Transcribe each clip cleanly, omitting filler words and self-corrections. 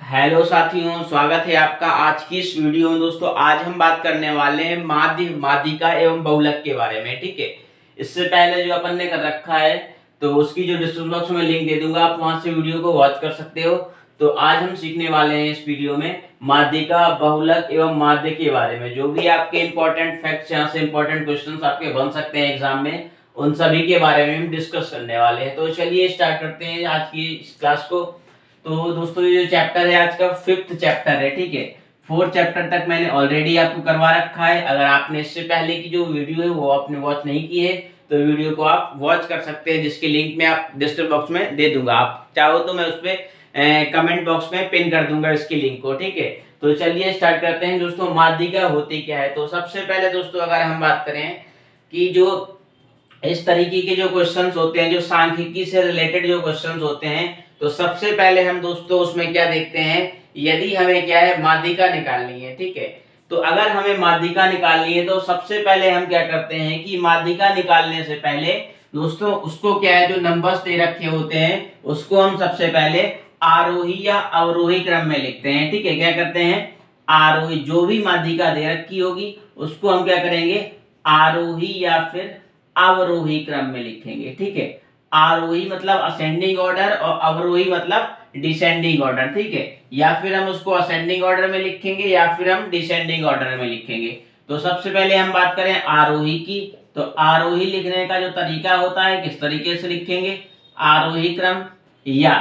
Hello साथियों, स्वागत है आपका आज की इस वीडियो में। दोस्तों, आज हम बात करने वाले हैं माध्य, माध्यिका एवं बहुलक के बारे में। ठीक है, इससे पहले जो अपन ने कर रखा है तो उसकी जो डिस्क्रिप्शन बॉक्स में लिंक दे दूंगा, आप वहां से वीडियो को वॉच कर सकते हो। तो आज हम सीखने वाले हैं इस वीडियो में माध्यिका, बहुलक एवं माध्य के बारे में। जो भी आपके इंपॉर्टेंट फैक्ट्स, यहाँ से इंपॉर्टेंट क्वेश्चन आपके बन सकते हैं एग्जाम में, उन सभी के बारे में हम डिस्कस करने वाले हैं। तो चलिए स्टार्ट करते हैं आज की इस क्लास को। तो दोस्तों, ये जो चैप्टर है आज का 5th चैप्टर है। ठीक है, 4th चैप्टर तक मैंने ऑलरेडी आपको करवा रखा है। अगर आपने इससे पहले की जो वीडियो है वो आपने वॉच नहीं की है तो वीडियो को आप वॉच कर सकते हैं, जिसकी लिंक मैं आप डिस्क्रिप्शन बॉक्स में दे दूंगा। आप चाहो तो मैं उस पर कमेंट बॉक्स में पिन कर दूंगा इसकी लिंक को। ठीक है, तो चलिए स्टार्ट करते हैं। दोस्तों, माध्यिका होती क्या है? तो सबसे पहले दोस्तों, अगर हम बात करें कि जो इस तरीके के जो क्वेश्चंस होते हैं, जो सांख्यिकी से रिलेटेड जो क्वेश्चंस होते हैं, तो सबसे पहले हम दोस्तों उसमें क्या देखते हैं, यदि हमें क्या है माध्यिका निकालनी है। ठीक है, तो अगर हमें माध्यिका निकालनी है तो सबसे पहले हम क्या करते हैं कि माध्यिका निकालने से पहले दोस्तों उसको क्या है, जो नंबर्स दे रखे होते हैं उसको हम सबसे पहले आरोही या अवरोही क्रम में लिखते हैं। ठीक है, क्या करते हैं, आरोही, जो भी माध्यिका दे रखी होगी उसको हम क्या करेंगे, आरोही या फिर अवरोही क्रम में लिखेंगे। ठीक है, आरोही मतलब असेंडिंग ऑर्डर और अवरोही मतलब डिसेंडिंग ऑर्डर। ठीक है, या फिर हम उसको असेंडिंग ऑर्डर में लिखेंगे या फिर हम डिसेंडिंग ऑर्डर में लिखेंगे। तो सबसे पहले हम बात करें आरोही की, तो आरोही लिखने का जो तरीका होता है, किस तरीके से लिखेंगे, आरोही क्रम या,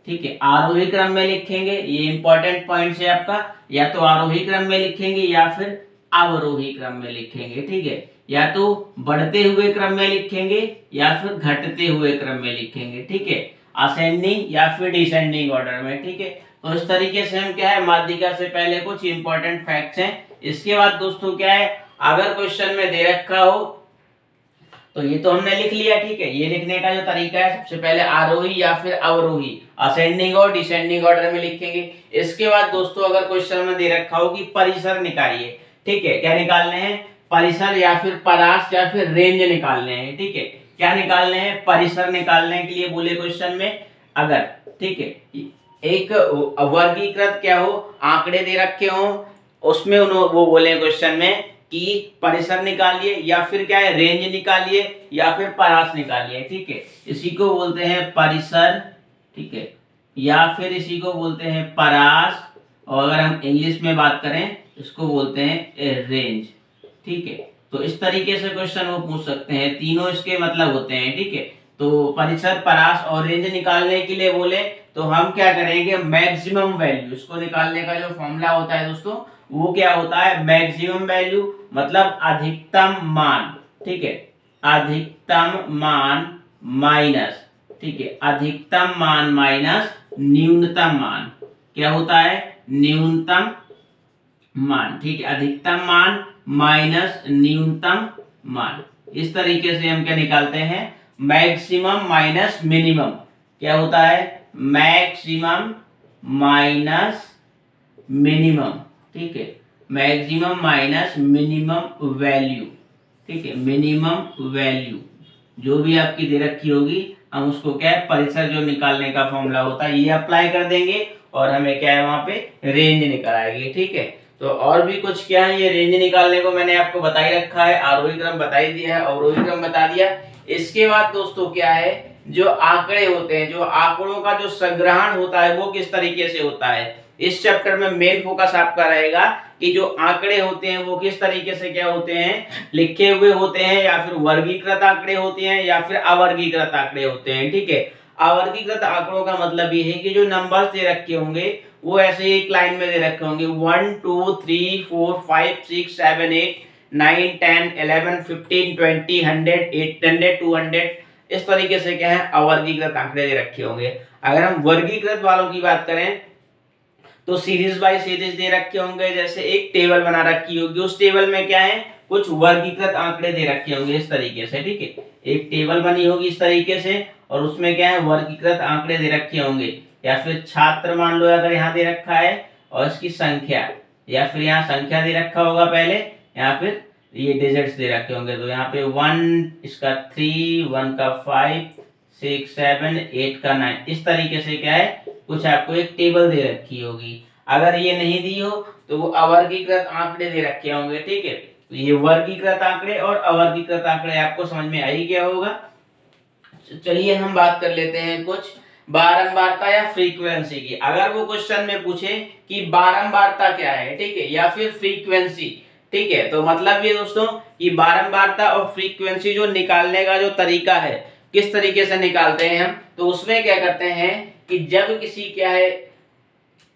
ठीक है, आरोही क्रम में लिखेंगे। ये इंपॉर्टेंट पॉइंट है आपका, या तो आरोही क्रम में लिखेंगे या फिर अवरोही क्रम में लिखेंगे। ठीक है, या तो बढ़ते हुए क्रम में लिखेंगे या फिर घटते हुए क्रम में लिखेंगे। ठीक है, असेंडिंग या फिर डिसेंडिंग ऑर्डर में। ठीक है, तो इस तरीके से हम क्या है, माध्यिका से पहले कुछ इंपॉर्टेंट फैक्ट्स हैं। इसके बाद दोस्तों क्या है, अगर क्वेश्चन में दे रखा हो तो ये तो हमने लिख लिया। ठीक है, ये लिखने का जो तरीका है, सबसे पहले आरोही या फिर अवरोही, असेंडिंग और डिसेंडिंग ऑर्डर में लिखेंगे। इसके बाद दोस्तों अगर क्वेश्चन में दे रखा हो कि परिसर निकालिए, ठीक है, क्या निकालने हैं, परिसर या फिर परास या फिर रेंज निकालने हैं। ठीक है, क्या निकालने हैं, परिसर निकालने के लिए बोले क्वेश्चन में, अगर, ठीक है, एक वर्गीकृत क्या हो, आंकड़े दे रखे हो, उसमें उन्होंने वो बोले क्वेश्चन में कि परिसर निकालिए या फिर क्या है, रेंज निकालिए या फिर परास निकालिए। ठीक है, इसी को बोलते हैं परिसर, ठीक है, या फिर इसी को बोलते हैं परास, और अगर हम इंग्लिश में बात करें इसको बोलते हैं रेंज। ठीक है, तो इस तरीके से क्वेश्चन वो पूछ सकते हैं, तीनों इसके मतलब होते हैं। ठीक है, तो परिसर, परास और रेंज निकालने के लिए बोले तो हम क्या करेंगे, मैक्सिमम वैल्यू, इसको निकालने का जो फॉर्मूला होता है दोस्तों वो क्या होता है, मैक्सिमम वैल्यू मतलब अधिकतम मान। ठीक है, अधिकतम मान माइनस, ठीक है, अधिकतम मान माइनस न्यूनतम मान, क्या होता है, न्यूनतम मान। ठीक है, अधिकतम मान माइनस न्यूनतम मान। इस तरीके से हम क्या निकालते हैं, मैक्सिमम माइनस मिनिमम, क्या होता है, मैक्सिमम माइनस मिनिमम। ठीक है, मैक्सिमम माइनस मिनिमम वैल्यू। ठीक है, मिनिमम वैल्यू जो भी आपकी दे रखी होगी, हम उसको क्या है, परिसर जो निकालने का फॉर्मूला होता है ये अप्लाई कर देंगे और हमें क्या है वहां पे रेंज निकल आएगी। ठीक है, तो और भी कुछ क्या है, ये रेंज निकालने को मैंने आपको बता ही रखा है, आरोही क्रम बता ही दिया है, अवरोही क्रम बता दिया। इसके बाद दोस्तों क्या है, जो आंकड़े होते हैं, जो आंकड़ों का जो संग्रहण होता है वो किस तरीके से होता है, इस चैप्टर में मेन फोकस आपका रहेगा कि जो आंकड़े होते हैं वो किस तरीके से क्या होते हैं, लिखे हुए होते हैं, या फिर वर्गीकृत आंकड़े होते हैं या फिर अवर्गीकृत आंकड़े होते हैं। ठीक है, अवर्गीकृत आंकड़ों का मतलब ये है कि जो नंबर्स दे रखे होंगे वो ऐसे ही एक लाइन में दे रखे होंगे, 1 2 3 4 5 6 7 8 9 10 11 15 20 100 800 200, इस तरीके से क्या है, अवर्गीकृत आंकड़े दे रखे होंगे। अगर हम वर्गीकृत वालों की बात करें तो सीरीज बाय सीरीज दे रखे होंगे, जैसे एक टेबल बना रखी होगी, उस टेबल में क्या है, कुछ वर्गीकृत आंकड़े दे रखे होंगे इस तरीके से। ठीक है, एक टेबल बनी होगी इस तरीके से और उसमें क्या है, वर्गीकृत आंकड़े दे रखे होंगे, या फिर छात्र मान लो अगर यहाँ दे रखा है और इसकी संख्या, या फिर यहाँ संख्या दे रखा होगा पहले, या फिर ये डिजिट्स दे रखे होंगे, तो यहाँ पे 1, इसका 3, 1 का 5, 6 7 8 का 9, इस तरीके से क्या है कुछ आपको एक टेबल दे रखी होगी। अगर ये नहीं दी हो तो वो अवर्गीकृत आंकड़े दे रखे होंगे, ठीक है। तो ये वर्गीकृत आंकड़े और अवर्गीकृत आंकड़े आपको समझ में आ ही गया होगा। चलिए हम बात कर लेते हैं कुछ बारंबारता या फ्रीक्वेंसी की। अगर वो क्वेश्चन में पूछे कि बारंबारता क्या है, ठीक है, या फिर फ्रीक्वेंसी, ठीक है, तो मतलब ये दोस्तों कि बारंबारता और फ्रीक्वेंसी जो निकालने का जो तरीका है, किस तरीके से निकालते हैं हम, तो उसमें क्या करते हैं कि जब किसी क्या है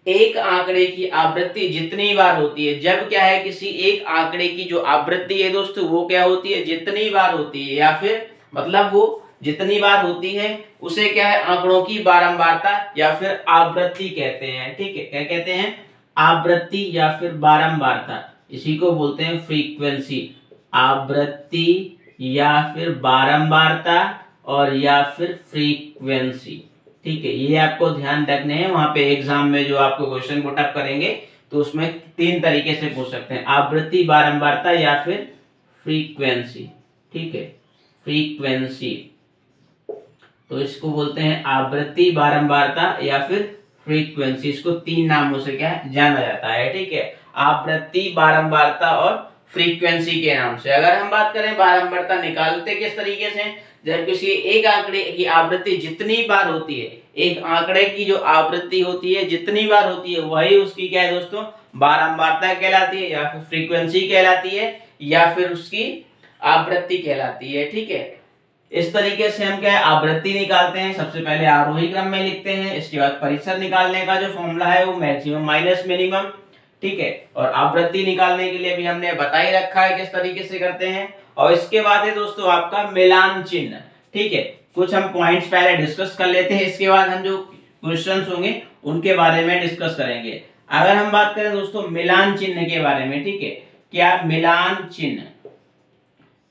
एक आंकड़े की आवृत्ति जितनी बार होती है, जब क्या है किसी एक आंकड़े की जो आवृत्ति है दोस्तों वो क्या होती है, जितनी बार होती है, या फिर मतलब वो जितनी बार होती है उसे क्या है आंकड़ों की बारंबारता या फिर आवृत्ति कहते हैं, ठीक है। क्या कहते हैं, आवृत्ति या फिर बारंबारता, इसी को बोलते हैं फ्रीक्वेंसी। आवृत्ति या फिर बारंबारता और या फिर फ्रीक्वेंसी, ठीक है, ये आपको ध्यान रखने हैं। वहां पे एग्जाम में जो आपको क्वेश्चन पुट अप करेंगे तो उसमें 3 तरीके से पूछ सकते हैं, आवृत्ति, बारंबारता या फिर फ्रीक्वेंसी, ठीक है, फ्रीक्वेंसी। तो इसको बोलते हैं आवृत्ति, बारंबारता या फिर फ्रीक्वेंसी। इसको 3 नामों से क्या जाना जाता है, ठीक है, आवृत्ति, बारंबारता और फ्रीक्वेंसी के नाम से। अगर हम बात करें बारंबारता निकालते किस तरीके से, जब किसी एक आंकड़े की आवृत्ति जितनी बार होती है, एक आंकड़े की जो आवृत्ति होती है जितनी बार होती है वही उसकी क्या है दोस्तों बारंबारता कहलाती है या फिर फ्रीक्वेंसी कहलाती है या फिर उसकी आवृत्ति कहलाती है, ठीक है। इस तरीके से हम क्या है आवृत्ति निकालते हैं। सबसे पहले आरोही क्रम में लिखते हैं, इसके बाद परिसर निकालने का जो फॉर्मूला है वो मैक्सिमम माइनस मिनिमम, ठीक है। और आवृत्ति निकालने के लिए भी हमने बता ही रखा है किस तरीके से करते हैं। और इसके बाद है दोस्तों आपका मिलान चिन्ह, ठीक है। कुछ हम पॉइंट्स पहले डिस्कस कर लेते हैं, इसके बाद हम जो क्वेश्चंस होंगे उनके बारे में डिस्कस करेंगे। अगर हम बात करें दोस्तों मिलान चिन्ह के बारे में, ठीक है, क्या मिलान चिन्ह,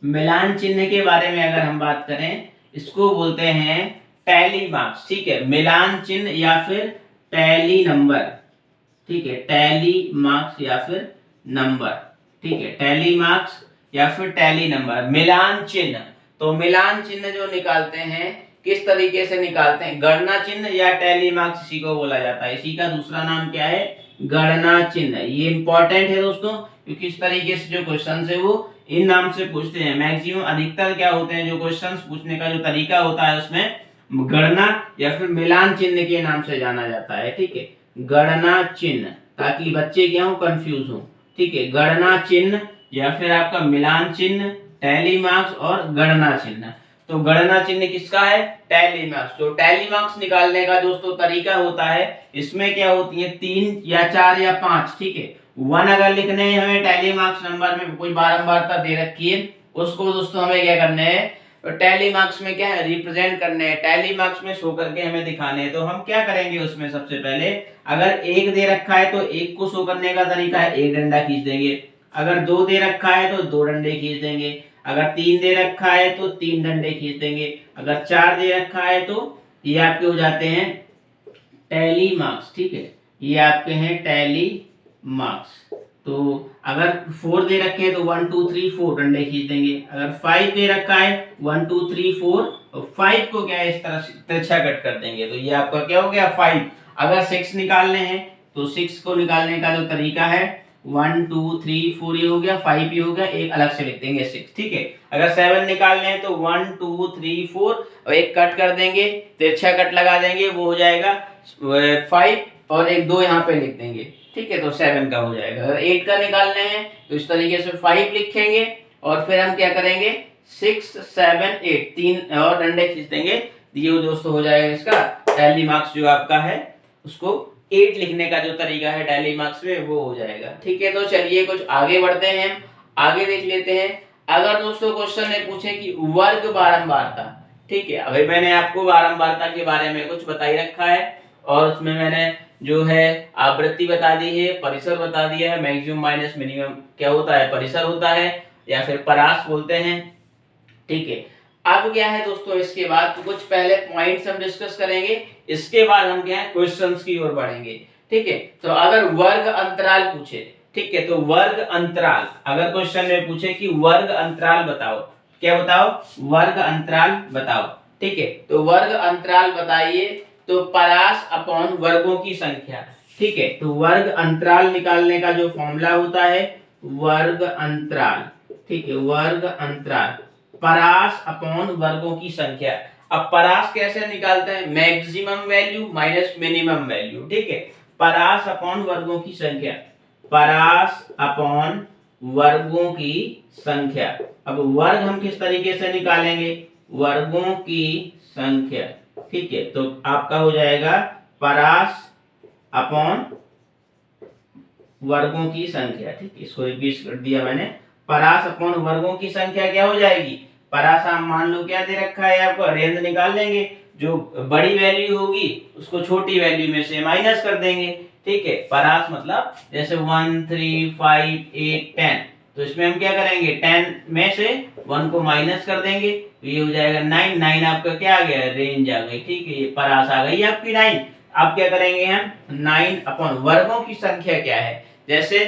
मिलान चिन्ह के बारे में अगर हम बात करें इसको बोलते हैं टैली मार्क्स, ठीक है, मिलान चिन्ह या फिर टैली नंबर, ठीक है, टैली मार्क्स या फिर नंबर, ठीक है, टैली मार्क्स या फिर टैली नंबर। मिलान चिन्ह, तो मिलान चिन्ह जो निकालते हैं किस तरीके से निकालते हैं, गणना चिन्ह या टैली मार्क्स इसी को बोला जाता है। इसी का दूसरा नाम क्या है, गणना चिन्ह। ये इंपॉर्टेंट है दोस्तों क्योंकि इस तरीके से जो क्वेश्चन है वो इन नाम से पूछते हैं। मैक्सिमम अधिकतर क्या होते हैं जो क्वेश्चंस पूछने का जो तरीका होता है उसमें गणना या फिर मिलान चिन्ह के नाम से जाना जाता है, ठीक है, गणना चिन्ह, ताकि बच्चे क्या हो कंफ्यूज हो, ठीक है, गणना चिन्ह या फिर आपका मिलान चिन्ह, टैली मार्क्स और गणना चिन्ह। तो गणना चिन्ह किसका है, टैली मार्क्स। तो टैली मार्क्स निकालने का दोस्तों तरीका होता है, इसमें क्या होती है 3 या 4 या 5, ठीक है। 1 अगर लिखने हैं हमें टैली मार्क्स नंबर में कोई बारंबारता दे रखी है उसको दोस्तों हमें क्या करने हैं, तो टैली मार्क्स में क्या है रिप्रेजेंट करने हैं, टैली मार्क्स में शो करके हमें दिखाने हैं। तो हम क्या करेंगे उसमें सबसे पहले अगर 1 दे रखा है तो 1 को शो करने का तरीका है 1 डंडा खींच देंगे, अगर 2 दे रखा है तो 2 डंडे खींच देंगे, अगर 3 दे रखा है तो 3 डंडे खींच देंगे, अगर 4 दे रखा है तो ये आपके हो जाते हैं टैली मार्क्स, ठीक है, ये आपके हैं टैली मार्क्स। तो अगर 4 दे रखे हैं तो 1 2 3 4 डंडे खींच देंगे, अगर 5 दे रखा है 1 2 3 4 और 5 को क्या है इस तरह से तिरछा कट कर देंगे, तो ये आपका क्या हो गया 5। अगर 6 निकालने हैं तो 6 को निकालने का जो तरीका है 1 2 3 4 ये हो गया, 5 ये हो गया, एक अलग से लिख देंगे 6, ठीक है। अगर 7 निकालने हैं तो 1 2 3 4 और एक कट कर देंगे, तिरछा कट लगा देंगे, वो हो जाएगा 5 और एक 2 यहाँ पे लिख देंगे, ठीक है, तो 7 का हो जाएगा। अगर 8 का निकालने हैं तो इस तरीके से 5 लिखेंगे और फिर हम क्या करेंगे 6 7 8 3 और डंडे खींच देंगे, ये दोस्तों हो जाएगा इसका टैली मार्क्स जो आपका है उसको 8 लिखने का जो तरीका है टैली मार्क्स में वो हो जाएगा, ठीक है। तो चलिए कुछ आगे बढ़ते हैं, आगे देख लेते हैं। अगर दोस्तों क्वेश्चन ने पूछे कि वर्ग बारंबारता, ठीक है, अभी मैंने आपको बारंबारता के बारे में कुछ बता ही रखा है और उसमें मैंने जो है आवृत्ति बता दी है, परिसर बता दिया है, मैक्सिमम माइनस मिनिमम क्या होता है परिसर होता है या फिर परास बोलते हैं, ठीक है। अब क्या है दोस्तों इसके बाद तो कुछ पहले पॉइंट्स हम डिस्कस करेंगे, इसके बाद हम क्या है क्वेश्चंस की ओर बढ़ेंगे, ठीक है। तो अगर वर्ग अंतराल पूछे, ठीक है, तो वर्ग अंतराल अगर क्वेश्चन में पूछे कि वर्ग अंतराल बताओ, क्या बताओ वर्ग अंतराल बताओ, ठीक है, तो वर्ग अंतराल बताइए तो परास अपॉन वर्गों की संख्या। ठीक है, तो वर्ग अंतराल निकालने का जो फॉर्मूला होता है वर्ग अंतराल। ठीक है, वर्ग अंतराल परास अपॉन वर्गों की संख्या। अब परास कैसे निकालते हैं, maximum value minus minimum value. ठीक है, परास अपॉन वर्गों की संख्या, परास अपॉन वर्गों की संख्या। अब वर्ग हम किस तरीके से निकालेंगे, वर्गों की संख्या। ठीक है, तो आपका हो जाएगा परास अपॉन वर्गों की संख्या। ठीक है, इसको रिपीट कर दिया मैंने, परास अपॉन वर्गों की संख्या क्या हो जाएगी, परास आप मान लो क्या दे रखा है आपको, रेंज निकाल लेंगे, जो बड़ी वैल्यू होगी उसको छोटी वैल्यू में से माइनस कर देंगे। ठीक है, परास मतलब जैसे 1 3 5 8 10, तो इसमें हम क्या करेंगे 10 में से 1 को माइनस कर देंगे, तो ये हो जाएगा 9। 9 आपका क्या आ गया, रेंज आ गई। ठीक है, ये परास आ गई आपकी 9। अब क्या करेंगे हम 9 अपॉन वर्गों की संख्या क्या है, जैसे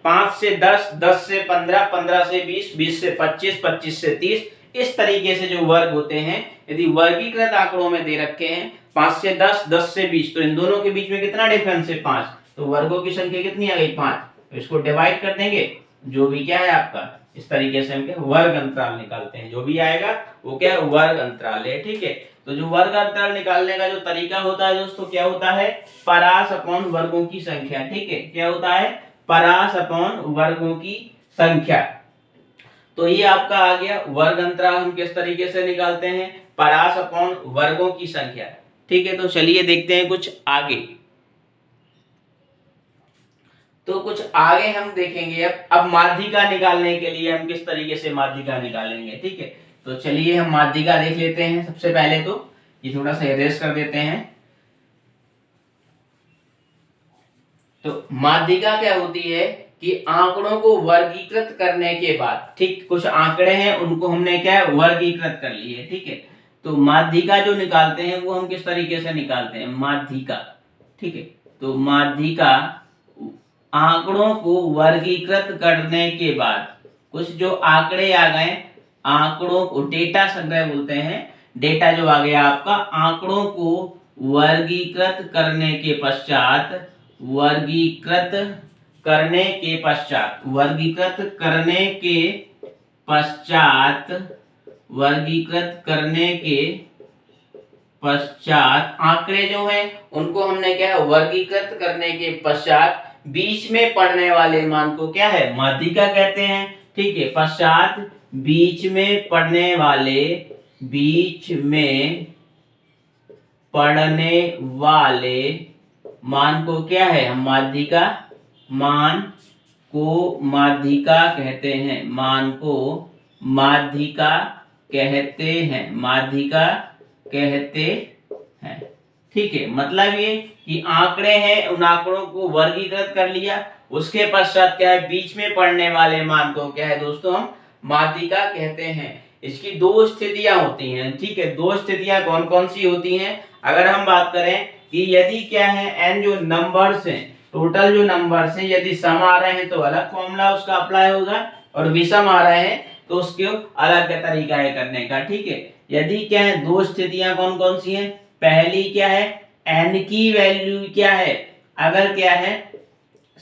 5 से 10, 10 से 15, 15 से 20, 20 से 25, 25 से 30, इस तरीके से जो वर्ग होते हैं, यदि वर्गीकृत आंकड़ों में दे रखे हैं 5 से 10, 10 से 20, तो इन दोनों के बीच में कितना डिफरेंस है 5, तो वर्गों की संख्या कितनी आ गई 5, तो इसको डिवाइड कर देंगे, जो भी क्या है आपका, इस तरीके से हम क्या वर्ग अंतराल निकालते हैं, जो भी आएगा वो क्या वर्ग अंतराल है। ठीक है, तो जो वर्ग अंतराल निकालने का जो तरीका होता है दोस्तों क्या होता है, परास अपॉन वर्गों की संख्या। ठीक है, क्या होता है, परास अपॉन वर्गों की संख्या। तो ये आपका आ गया वर्ग अंतराल हम किस तरीके से निकालते हैं, परास अपॉन वर्गों की संख्या। ठीक है, तो चलिए देखते हैं कुछ आगे। तो कुछ आगे हम देखेंगे अब माध्यिका निकालने के लिए हम किस तरीके से माध्यिका निकालेंगे। ठीक है, तो चलिए हम माध्यिका देख लेते हैं। सबसे पहले तो ये थोड़ा सा इरेज कर देते हैं। तो माध्यिका क्या होती है कि आंकड़ों को वर्गीकृत करने के बाद, ठीक, कुछ आंकड़े हैं उनको हमने क्या वर्गीकृत कर लिए। ठीक है, तो माध्यिका जो निकालते हैं वो हम किस तरीके से निकालते हैं, माध्यिका। ठीक है, तो माध्यिका आंकड़ों को वर्गीकृत करने के बाद कुछ जो आंकड़े आ गए, आंकड़ों को डेटा संग्रह बोलते हैं, डेटा जो आ गया आपका, आंकड़ों को वर्गीकृत करने के पश्चात, वर्गीकृत करने के पश्चात, वर्गीकृत करने के पश्चात, वर्गीकृत करने के पश्चात आंकड़े जो हैं उनको हमने क्या है वर्गीकृत करने के पश्चात बीच में पड़ने वाले मान को क्या है माध्यिका कहते हैं। ठीक है, पश्चात बीच में पड़ने वाले, बीच में पड़ने वाले मान को क्या है हम माध्यिका, मान को माध्यिका कहते हैं, मान को माध्यिका कहते हैं, माध्यिका कहते हैं। ठीक है, मतलब ये कि आंकड़े हैं, उन आंकड़ों को वर्गीकृत कर लिया, उसके पश्चात क्या है बीच में पड़ने वाले मान को क्या है दोस्तों हम माध्यिका कहते हैं। इसकी दो स्थितियां होती हैं। ठीक है, दो स्थितियां कौन कौन सी होती हैं, अगर हम बात करें कि यदि क्या है n जो नंबर्स हैं, टोटल जो नंबर्स हैं, यदि सम आ रहे हैं तो अलग फॉर्मूला उसका अप्लाई होगा, और विषम आ रहे हैं तो उसके अलग तरीका है करने का। ठीक है, यदि क्या है दो स्थितियां कौन कौन सी हैं, पहली क्या है n की वैल्यू क्या है, अगर क्या है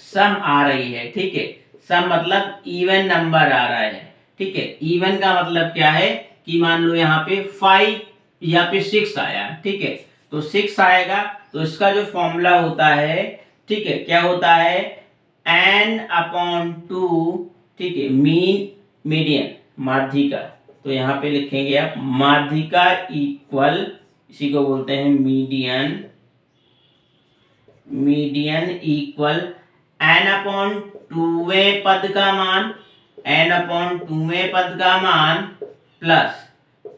सम आ रही है। ठीक है, सम मतलब इवन नंबर आ रहा है। ठीक है, इवन का मतलब क्या है कि मान लो यहाँ पे 5 या फिर 6 आया। ठीक है, तो 6 आएगा तो इसका जो फॉर्मूला होता है, ठीक है, क्या होता है n अपॉन 2। ठीक है, मीन मीडियन माध्यिका, तो यहाँ पे लिखेंगे आप माध्यिका इक्वल, इसी को बोलते हैं median, median equal n upon 2वें पद का मान, n अपॉन 2वें पद का मान प्लस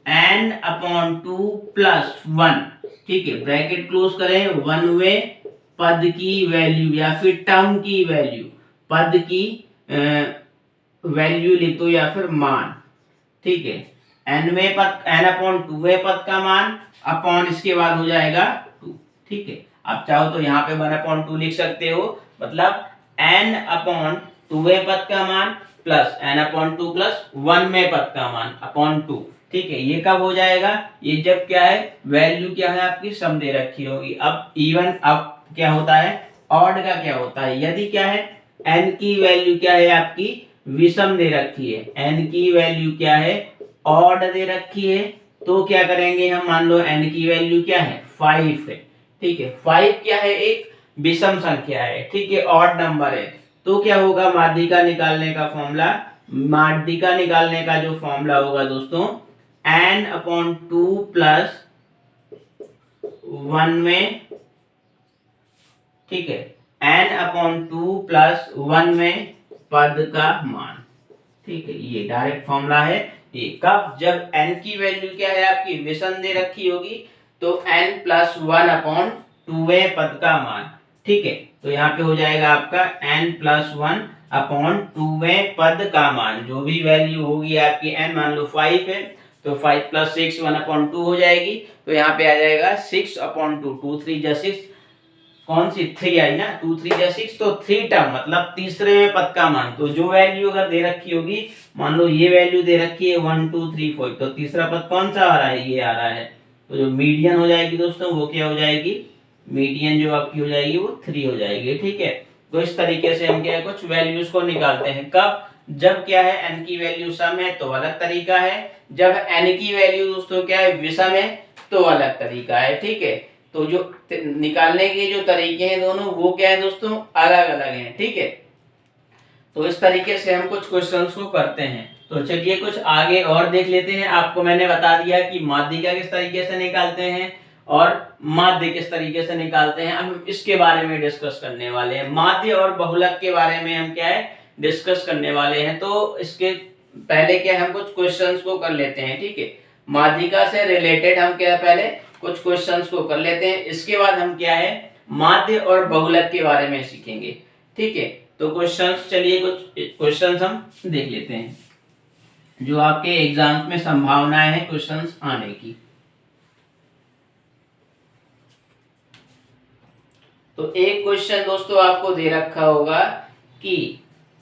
n अपॉन 2 प्लस 1। ठीक है, ब्रैकेट क्लोज करें, 1वें पद की वैल्यू या फिर टर्म की वैल्यू, पद की वैल्यू लिख दो या फिर मान। ठीक है, nवें पद, n अपॉन 2वें पद का मान अपॉन इसके बाद हो जाएगा 2। ठीक है, आप चाहो तो यहाँ पे 1 अपॉन 2 लिख सकते हो, मतलब n अपॉन 2वें पद का मान प्लस n अपॉन 2 प्लस 1वें पद का मान अपॉन 2। ठीक है। ये कब हो जाएगा, ये जब क्या है वैल्यू क्या है आपकी सम दे रखी होगी। अब इवन अब क्या होता है ऑड का क्या होता है, यदि क्या है n की वैल्यू क्या है आपकी विषम दे रखी है, n की वैल्यू क्या है ऑड दे रखी है, तो क्या करेंगे हम, मान लो n की वैल्यू क्या है 5 है, ठीक है। 5 क्या है एक विषम संख्या है, ठीक है, ऑड नंबर है। तो क्या होगा माध्यिका निकालने का फॉर्मूला, माध्यिका निकालने का जो फॉर्मूला होगा दोस्तों n/2 प्लस 1 में, ठीक है, n/2 प्लस 1 में पद का मान, ठीक है। ये डायरेक्ट फॉर्मूला है। ये कब, जब n की वैल्यू क्या है आपकी विषम दे रखी होगी, तो n प्लस 1/2 पद का मान, ठीक है। तो यहाँ पे हो जाएगा आपका n प्लस 1/2 पद का मान, जो भी वैल्यू होगी आपकी n, मान लो 5 है तो 5 प्लस 6 1/2 हो जाएगी। तो यहाँ पे आ जाएगा 6/2, 2 3 जा 6, कौन सी 3 आई ना, 2 3 जा 6, तो 3 टर्म मतलब तीसरे पद का मान। तो जो वैल्यू अगर दे रखी होगी, मान लो ये वैल्यू दे रखी है 1 2 3 4, तो तीसरा पद कौन सा आ रहा है, ये आ रहा है। तो जो मीडियन हो जाएगी दोस्तों वो क्या हो जाएगी, मीडियन जो आपकी हो जाएगी वो 3 हो जाएगी, ठीक है। तो इस तरीके से हम क्या है कुछ वैल्यूज को निकालते हैं। कब, जब क्या है n की वैल्यू सम है तो अलग तरीका है, जब n की वैल्यू दोस्तों क्या है विषम है तो अलग तरीका है, ठीक है। तो जो निकालने के जो तरीके हैं दोनों वो क्या है दोस्तों अलग अलग हैं, ठीक है। तो इस तरीके से हम कुछ क्वेश्चंस को करते हैं। तो चलिए कुछ आगे और देख लेते हैं। आपको मैंने बता दिया कि माध्यिका किस तरीके से निकालते हैं और माध्य किस तरीके से निकालते हैं, हम इसके बारे में डिस्कस करने वाले हैं। माध्य और बहुलक के बारे में हम क्या है डिस्कस करने वाले हैं। तो इसके पहले क्या हम कुछ क्वेश्चंस को कर लेते हैं, ठीक है। माध्यिका से रिलेटेड हम क्या पहले कुछ क्वेश्चंस को कर लेते हैं, इसके बाद हम क्या है माध्य और बहुलक के बारे में सीखेंगे, ठीक है। तो क्वेश्चंस, चलिए कुछ क्वेश्चंस हम देख लेते हैं जो आपके एग्जाम में संभावनाएं है क्वेश्चंस आने की। तो एक क्वेश्चन दोस्तों आपको दे रखा होगा कि,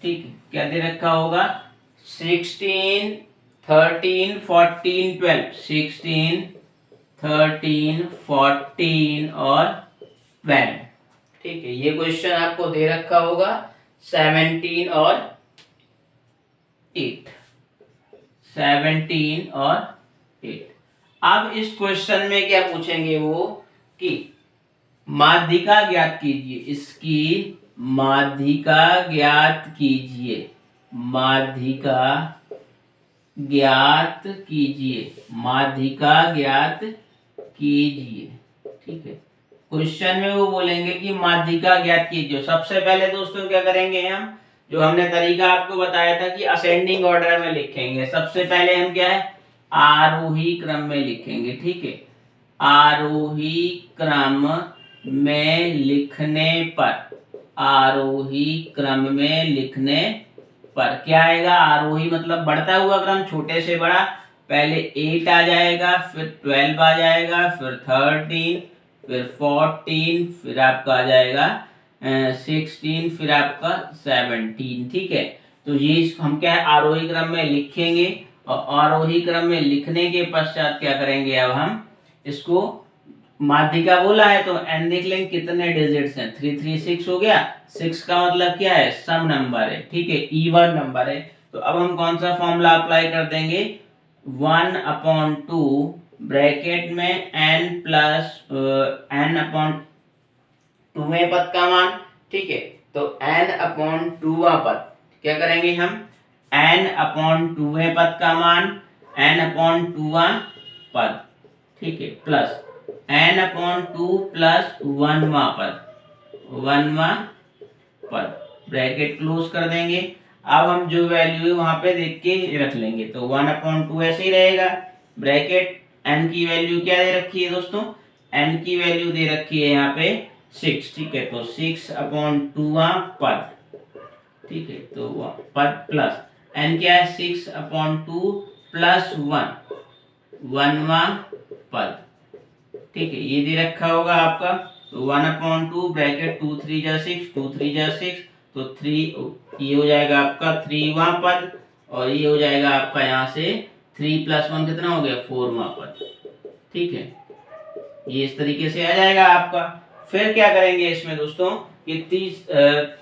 ठीक है, क्या दे रखा होगा 16 13 14 12, 16 13 14 और 12, ठीक है। ये क्वेश्चन आपको दे रखा होगा 17 और 8, 17 और 8। अब इस क्वेश्चन में क्या पूछेंगे वो कि माध्यिका ज्ञात कीजिए, इसकी माध्यिका ज्ञात कीजिए, माध्यिका ज्ञात कीजिए, माध्यिका ज्ञात कीजिए, ठीक है। क्वेश्चन में वो बोलेंगे कि माध्यिका ज्ञात कीजिए। सबसे पहले दोस्तों क्या करेंगे हम, जो हमने तरीका आपको बताया था कि असेंडिंग ऑर्डर में लिखेंगे। सबसे पहले हम क्या है आरोही क्रम में लिखेंगे, ठीक है। आरोही क्रम में लिखने पर, आरोही क्रम में लिखने पर क्या आएगा, आरोही मतलब बढ़ता हुआ क्रम, छोटे से बड़ा, पहले 8 आ जाएगा, फिर 12 आ जाएगा, फिर 13, फिर 14, फिर आपका आ जाएगा 16, फिर आपका 17, ठीक है। तो ये हम क्या है आरोही क्रम में लिखेंगे और आरोही क्रम में लिखने के पश्चात क्या करेंगे, अब हम इसको माध्यिका बोला है तो n देख लेंगे कितने डिजिट्स हैं, 3 3 6 हो गया। 6 का मतलब क्या है सम नंबर है, ठीक है, इवन नंबर है। तो अब हम कौन सा फॉर्मूला अप्लाई कर देंगे, 1/2 ब्रैकेट में n प्लस n/2 पद का मान, ठीक है। तो n/2 पद क्या करेंगे हम, n/2 पद का मान, n/2 पद, ठीक है, प्लस n/2 प्लस 1वां पद, 1वां पद, ब्रैकेट क्लोज कर देंगे। अब हम जो वैल्यू है वहां पे देख के रख लेंगे। तो 1/2 ऐसे ही रहेगा, ब्रैकेट n की वैल्यू क्या दे रखी है दोस्तों, n की वैल्यू दे रखी है यहाँ पे 6, ठीक है। तो 6/2 पद, ठीक है, तो पद प्लस n क्या है 6/2 प्लस 1वां पद, ठीक है, ये दे रखा होगा आपका। तो 1/2 ब्रैकेट 2 3 जा 6, 2 3 जा 6, तो 3 ये हो जाएगा आपका 3वां पद और ये हो जाएगा आपका यहाँ से 3 + 1 कितना हो गया, 4वां पद। ठीक है, ये इस तरीके से आ जाएगा आपका। फिर क्या करेंगे इसमें दोस्तों कि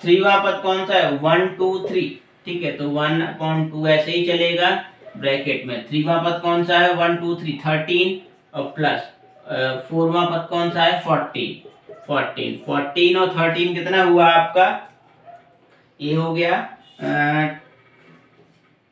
3वां पद कौन सा है, 1 2 3। ठीक है, तो 1/2 ऐसे ही चलेगा ब्रैकेट में। 3वां पद कौन सा है, 1 2 3 13 और प्लस 4वां पद कौन सा है, 14 14 14 और 13 कितना हुआ आपका, ये हो गया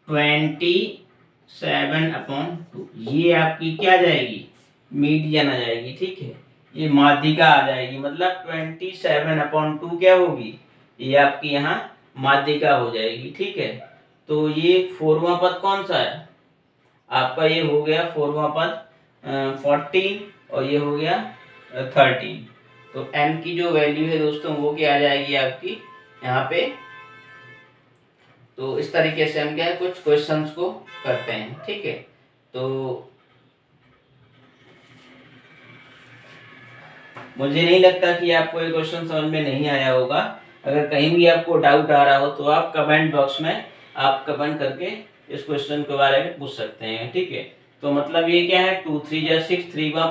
27/2। ये आपकी क्या जाएगी, मीडियन आ जाएगी। ठीक है, ये माध्यिका आ जाएगी, मतलब 27/2 क्या होगी, ये आपकी यहाँ माध्यिका हो जाएगी। ठीक है, तो ये 4वां पद कौन सा है आपका, ये हो गया 4वां पद 14 और ये हो गया 13। तो n की जो वैल्यू है दोस्तों वो क्या आ जाएगी आपकी यहाँ पे। तो इस तरीके से हम क्या है कुछ क्वेश्चंस को करते हैं। ठीक है, तो मुझे नहीं लगता कि आपको ये क्वेश्चन समझ में नहीं आया होगा। अगर कहीं भी आपको डाउट आ रहा हो तो आप कमेंट बॉक्स में आप कमेंट करके इस क्वेश्चन के बारे में पूछ सकते हैं। ठीक है, तो मतलब ये क्या है, 2 3 जा 6, 3वां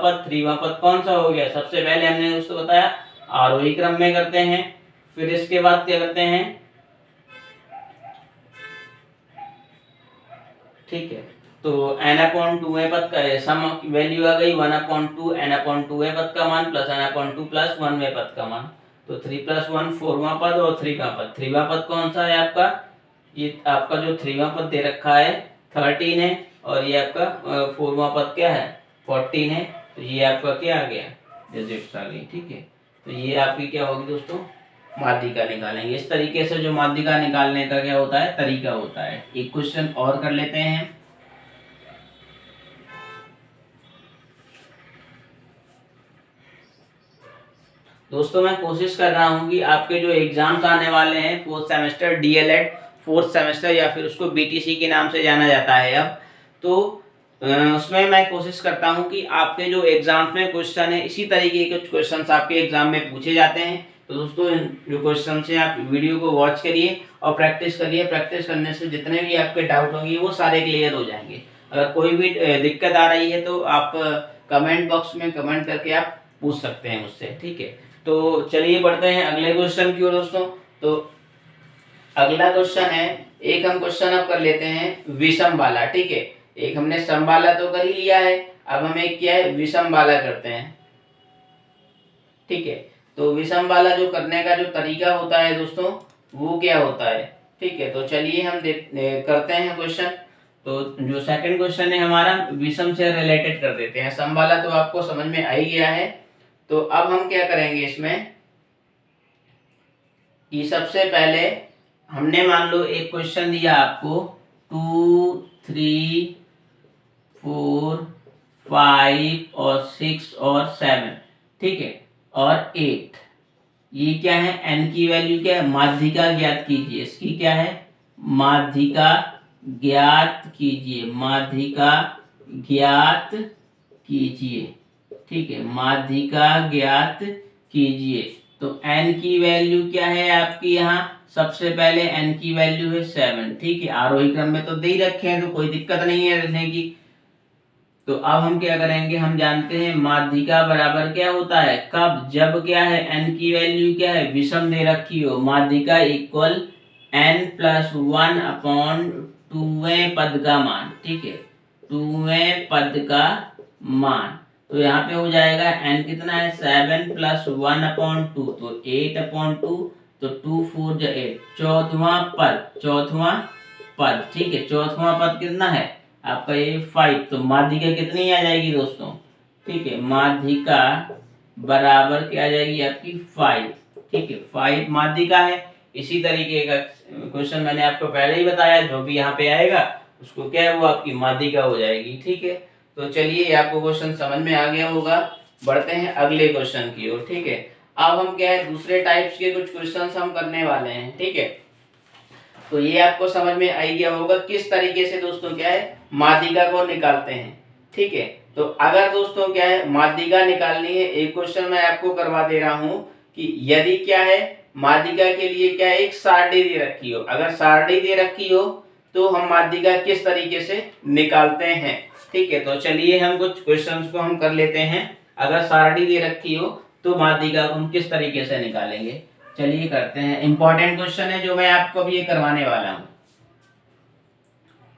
पद कौन सा हो गया, सबसे पहले हमने उसको बताया आरोही क्रम में करते हैं। फिर इसके बाद क्या करते हैं, ठीक है, तो n/2 पद का सम वैल्यू आ गई 1/2 n/2 पद का मान प्लस n/2 प्लस 1 पद का मान। तो 3 + 1 4वां पद और 3वां पद। 3वां पद कौन सा है आपका, ये आपका जो 3वां पद दे रखा है 13 है और ये आपका 4वां पद क्या है 14 है। तो ये आपका क्या आ गया, डिजिट्स आ गई। ठीक है, तो ये आपकी क्या होगी दोस्तों, माध्यिका निकालेंगे। इस तरीके से जो माध्यिका निकालने का क्या होता है, तरीका होता है। एक क्वेश्चन और कर लेते हैं। दोस्तों मैं कोशिश कर रहा हूं कि आपके जो एग्जाम्स आने वाले हैं 4th semester DElEd 4th semester या फिर उसको बीटीसी के नाम से जाना जाता है अब, तो उसमें मैं कोशिश करता हूं कि आपके जो एग्जाम्स में क्वेश्चन है इसी तरीके के कुछ क्वेश्चंस आपके एग्जाम में पूछे जाते हैं। तो दोस्तों जो क्वेश्चन है आप वीडियो को वॉच करिए और प्रैक्टिस करिए। प्रैक्टिस करने से जितने भी आपके डाउट होंगे वो सारे क्लियर हो जाएंगे। अगर कोई भी दिक्कत आ रही है तो आप कमेंट बॉक्स में कमेंट करके आप पूछ सकते हैं मुझसे। ठीक है, तो चलिए बढ़ते हैं अगले क्वेश्चन की ओर दोस्तों। तो अगला क्वेश्चन है, एक हम क्वेश्चन अब कर लेते हैं विषम वाला। ठीक है, एक हमने सम वाला तो कर ही लिया है, अब हम एक क्या है विषम वाला करते हैं। ठीक है, तो विषम वाला जो करने का जो तरीका होता है दोस्तों वो क्या होता है। ठीक है, तो चलिए हम करते हैं क्वेश्चन। तो जो सेकंड क्वेश्चन है हमारा विषम से रिलेटेड कर देते हैं। सम वाला तो आपको समझ में आ ही गया है। तो अब हम क्या करेंगे इसमें कि सबसे पहले हमने मान लो एक क्वेश्चन दिया आपको 2 3 4 5 और 6 और 7। ठीक है, और 8, ये क्या है n की वैल्यू क्या है, माध्यिका ज्ञात कीजिए। इसकी क्या है, माध्यिका ज्ञात कीजिए, माध्यिका ज्ञात कीजिए। ठीक है, माध्यिका ज्ञात कीजिए। तो n की वैल्यू क्या है आपकी, यहाँ सबसे पहले n की वैल्यू है 7। ठीक है, आरोही क्रम में तो दे ही रखे हैं तो कोई दिक्कत नहीं है लिखने की। तो अब हम क्या करेंगे, हम जानते हैं माध्यिका बराबर क्या होता है, कब, जब क्या है n की वैल्यू क्या है विषम दे रखी हो, माध्यिका इक्वल n+1/2वें पद का मान। ठीक है, 2वें पद का मान। तो यहाँ पे हो जाएगा n कितना है 7 + 1/2 तो 8/2। तो 2 4 जा 8, चौथवा पद। ठीक है, चौथवा पद कितना है आपका ये 5। तो माध्यिका कितनी आ जाएगी दोस्तों, ठीक है, माध्यिका बराबर क्या आ जाएगी आपकी 5। ठीक है, 5 माध्यिका है। इसी तरीके का क्वेश्चन मैंने आपको पहले ही बताया, जो भी यहाँ पे आएगा उसको क्या है वो आपकी माध्यिका हो जाएगी। ठीक है, तो चलिए आपको क्वेश्चन समझ में आ गया होगा। बढ़ते हैं अगले क्वेश्चन की ओर। ठीक है, अब हम क्या है दूसरे टाइप्स के कुछ क्वेश्चंस हम करने वाले हैं। ठीक है, तो ये आपको समझ में आ गया होगा किस तरीके से दोस्तों क्या है माध्यिका को निकालते हैं। ठीक है, तो अगर दोस्तों क्या है माध्यिका निकालनी है, एक क्वेश्चन मैं आपको करवा दे रहा हूं कि यदि क्या है माध्यिका के लिए क्या है एक सारणी दे रखी हो। अगर सारणी दे रखी हो तो हम माध्यिका किस तरीके से निकालते हैं। ठीक है, तो चलिए हम कुछ क्वेश्चंस को हम कर लेते हैं। अगर सारणी दे रखी हो तो माध्यिका को हम किस तरीके से निकालेंगे, चलिए करते हैं। इंपॉर्टेंट क्वेश्चन है जो मैं आपको अभी ये करवाने वाला हूँ।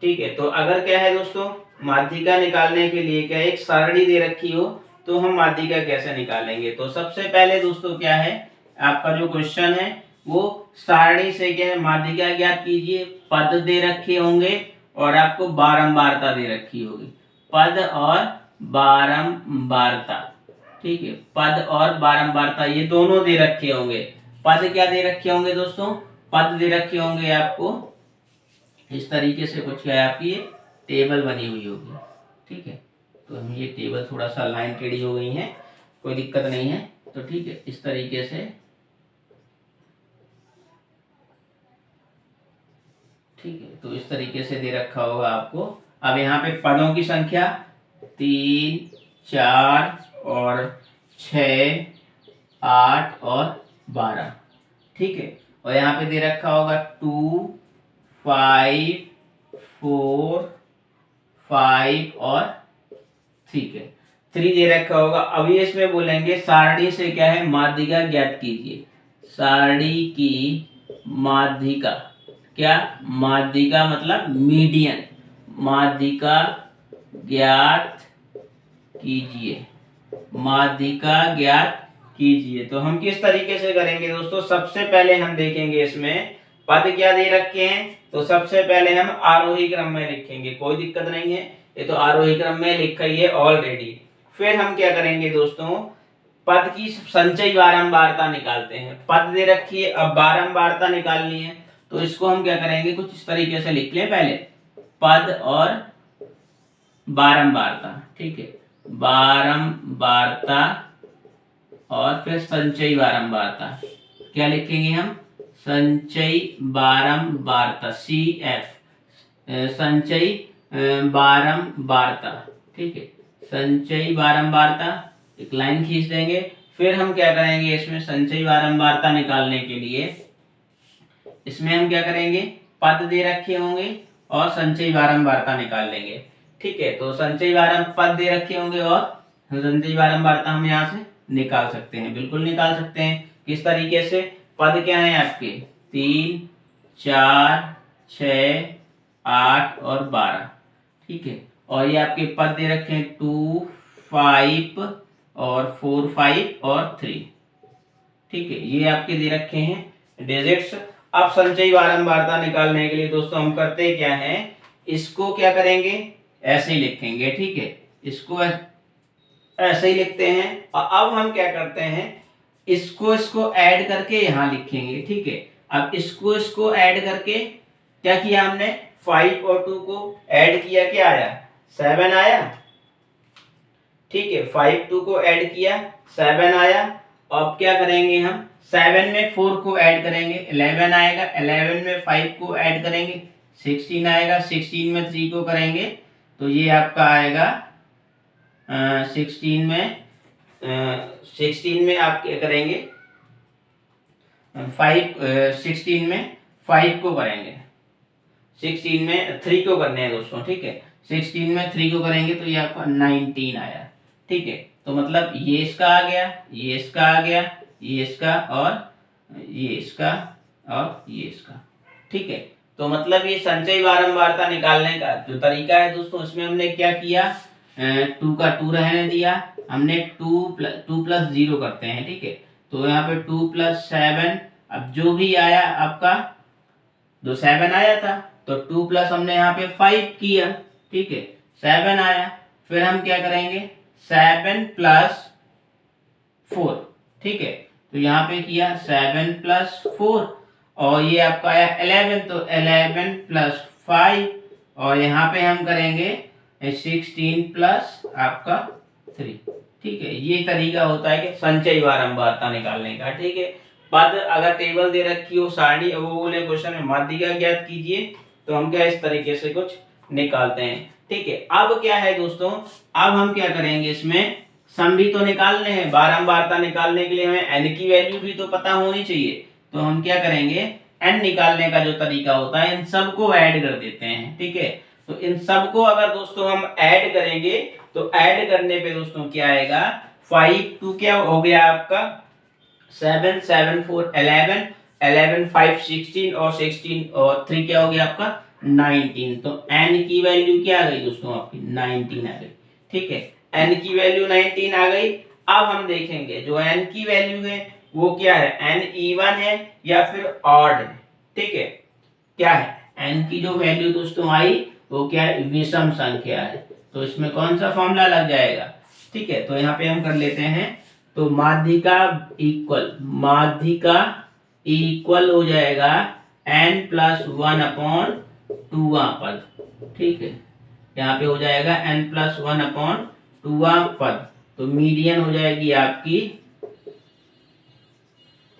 ठीक है, तो अगर क्या है दोस्तों, माध्यिका निकालने के लिए क्या एक सारणी दे रखी हो तो हम माध्यिका कैसे निकालेंगे। तो सबसे पहले दोस्तों क्या है, आपका जो क्वेश्चन है वो सारणी से क्या है, माध्यिका ज्ञात कीजिए। पद दे रखे होंगे और आपको बारंबारता दे रखी होगी, पद और बारंबारता। ठीक है, पद और बारंबारता ये दोनों दे रखे होंगे। पद क्या दे रखे होंगे दोस्तों, पद दे रखे होंगे आपको इस तरीके से, कुछ क्या है आपकी टेबल बनी हुई होगी। ठीक है, तो हम ये टेबल थोड़ा सा लाइन टेढ़ी हो गई है, कोई दिक्कत नहीं है। तो ठीक है, इस तरीके से। ठीक है, तो इस तरीके से दे रखा होगा आपको। अब यहाँ पे पदों की संख्या 3, 4 और 6, 8 और 12। ठीक है, और यहाँ पे दे रखा होगा 2, 5, 4, 5 और 3 है, 3 दे रखा होगा। अभी इसमें बोलेंगे सारणी से क्या है, माध्यिका ज्ञात कीजिए। सारणी की माध्यिका, क्या माध्यिका मतलब मीडियन, माध्यिका ज्ञात कीजिए, माध्यिका ज्ञात कीजिए। तो हम किस तरीके से करेंगे दोस्तों, सबसे पहले हम देखेंगे इसमें पद क्या दे रखे हैं। तो सबसे पहले हम आरोही क्रम में लिखेंगे, कोई दिक्कत नहीं है, ये तो आरोही क्रम में लिखा ही है ऑलरेडी। फिर हम क्या करेंगे दोस्तों, पद की संचयी बारंबारता निकालते हैं। पद दे रखी है, अब बारंबारता निकालनी है, तो इसको हम क्या करेंगे, कुछ इस तरीके से लिख लें पहले, पद और बारंबारता। ठीक है, बारंबारता और फिर संचयी बारंबारता। क्या लिखेंगे हम, संचयी बारंबारता, CF, संचयी बारंबारता। ठीक है, संचयी बारंबारता, एक लाइन खींच देंगे। फिर हम क्या करेंगे, इसमें संचयी बारंबारता निकालने के लिए इसमें हम क्या करेंगे, पद दे रखे होंगे और संचयी बारंबारता निकाल लेंगे। ठीक है, तो संचयी पद दे रखे होंगे और संचयी बारंबारता हम यहाँ से निकाल सकते हैं, बिल्कुल निकाल सकते हैं। किस तरीके से, पद क्या है आपके 3, 4, 6, 8 और 12। ठीक है, और ये आपके पद दे रखे हैं 2, 5 और 4, 5 और 3। ठीक है, ये आपके दे रखे हैं डिजिट्स। अब संचयी बारंबारता निकालने के लिए दोस्तों हम करते क्या हैं, इसको क्या करेंगे, ऐसे ही लिखेंगे। ठीक है, इसको ऐसे ही लिखते हैं। और अब हम क्या करते हैं, इसको ऐड करके यहाँ लिखेंगे। ठीक है, अब इसको ऐड करके क्या किया हमने, 5 और 2 को ऐड किया, क्या आया, 7 आया। ठीक है, 5 2 को ऐड किया, 7 आया। अब क्या करेंगे हम, 7 में 4 को ऐड करेंगे, 11 आएगा। 11 में 5 को ऐड करेंगे, 16 आएगा। 16 में 3 को करेंगे तो ये आपका आएगा 16 में आप क्या करेंगे, 16 में 5 को करेंगे, 16 में 3 को करने हैं दोस्तों। ठीक है, 16 में 3 को करेंगे तो ये आपका 19 आया। ठीक है, तो मतलब ये इसका आ गया, ये इसका आ गया, ये इसका और ये इसका और ये इसका। ठीक है, तो मतलब ये संचयी बारंबारता निकालने का जो तरीका है दोस्तों, इसमें हमने क्या किया, 2 का 2 रहने दिया, हमने 2 प्लस 0 करते हैं। ठीक है, तो यहाँ पे 2 प्लस 7, अब जो भी आया आपका, जो 7 आया था तो 2 प्लस हमने यहाँ पे 5 किया। ठीक है, 7 आया। फिर हम क्या करेंगे, 7 प्लस 4। ठीक है, तो यहाँ पे किया 7 प्लस 4 और ये आपका आया 11, तो 11 प्लस 5 और यहाँ पे हम करेंगे 16 प्लस आपका 3। ठीक है, ये तरीका होता है कि संचयी बारंबारता निकालने का। ठीक है, पद अगर टेबल दे रखी हो, सारणी, वो बोले क्वेश्चन में माध्यिका ज्ञात कीजिए, तो हम क्या इस तरीके से कुछ निकालते हैं। ठीक है, अब क्या है दोस्तों, अब हम क्या करेंगे, इसमें सम भी तो निकालने हैं, बारंबारता निकालने के लिए हमें n की वैल्यू भी तो पता होनी चाहिए। तो हम क्या करेंगे, n निकालने का जो तरीका होता है इन सबको ऐड कर देते हैं, ठीक है। तो इन सबको अगर दोस्तों हम ऐड करेंगे तो ऐड करने पे दोस्तों क्या आएगा, 5 2 क्या हो गया आपका 7 7 4 11 11 5 16 और 16 और 3 क्या हो गया आपका 19। तो n की वैल्यू क्या आ गई दोस्तों आपकी 19 आ गई, ठीक है। n की वैल्यू 19 आ गई। अब हम देखेंगे जो n की वैल्यू है वो क्या है, n इवन है या फिर ऑड है, ठीक है। क्या है n की जो वैल्यू दोस्तों आई वो क्या है, विषम संख्या है। तो इसमें कौन सा फॉर्मूला लग जाएगा, ठीक है। तो यहाँ पे हम कर लेते हैं, तो माध्यिका इक्वल हो जाएगा n प्लस 1 अपॉन 2 पद, ठीक है। यहाँ पे हो जाएगा n प्लस 1 अपॉन 2 पद। तो मीडियन हो जाएगी आपकी,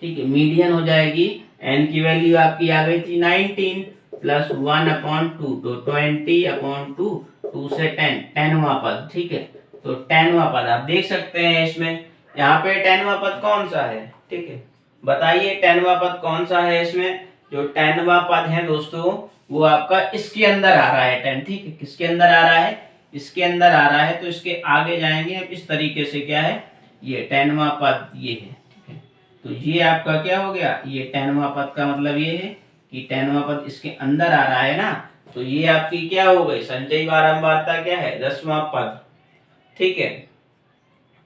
ठीक है, मीडियन हो जाएगी, n की वैल्यू आपकी आ गई थी 19 प्लस 1 अपॉन 2 तो 20 अपॉन 2 2 से 10वां पद, ठीक है। तो 10वां पद आप देख सकते हैं इसमें, यहाँ पे 10वां पद कौन सा है, ठीक है, बताइए 10वां पद कौन सा है इसमें। जो 10वां पद है दोस्तों वो आपका इसके अंदर आ रहा है 10, ठीक है। किसके अंदर आ रहा है, इसके अंदर आ रहा है। तो इसके आगे जाएंगे अब इस तरीके से, क्या है ये 10वां पद ये है, ठीक है। तो ये आपका क्या हो गया, ये 10वां पद का मतलब ये है कि 10वां पद इसके अंदर आ रहा है ना। तो ये आपकी क्या हो गई, संचयी बारंबारता क्या है 10वां पद, ठीक है।